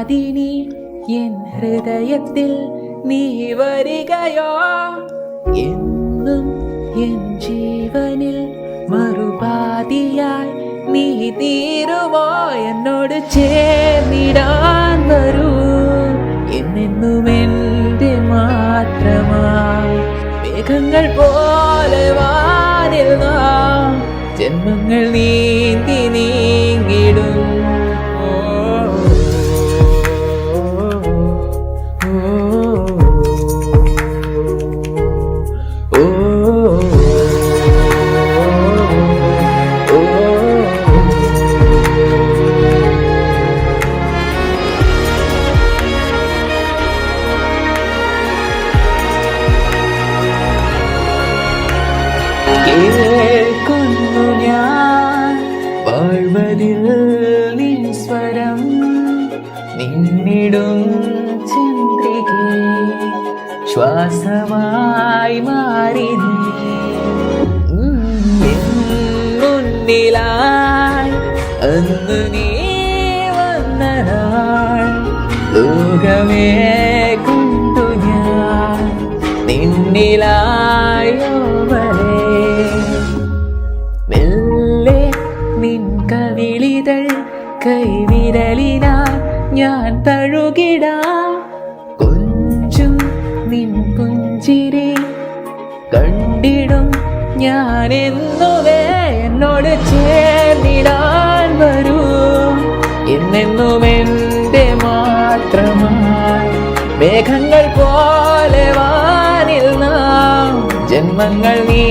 പാതിനി N ഹൃദയത്തിൽ നീ വരികയോ എന്നും എൻ ജീവനിൽ മറുപാതിയായി നീ തീരുമോ എന്നോട് ചേർന്നിടാൻ വരൂ എന്നെന്നും എൻ്റെ മാത്രമായി മേഘങ്ങൾ പോലെ വാനിൽ നാം ജന്മങ്ങൾ നീന്തി നീങ്ങിടും കേൾക്കുന്നു ഞാൻ വാഴ്വതിൽ നിൻ സ്വരം നിന്നിടും ചന്ദ്രികേ ശ്വാസമായി മാറി നീ മുന്നിലായി അന്ന് നീ വന്ന നാൾ ലോകമേ കൊണ്ടു ഞാൻ നിന്നിലായോ മെല്ലെ നിൻ കവിളിതൾ കൈവിരലിനാൽ ഞാൻ തഴുകിടാം കൊഞ്ചും നിൻ പുഞ്ചിരി കണ്ടിടും ഞാൻ എന്നുവേ എന്നോട് ചേർന്നിടാൻ വരൂ എന്നെന്നും എൻ്റെ മാത്രമായി മേഘങ്ങൾ പോലെ വാനിൽ നാം ജന്മങ്ങൾ നീ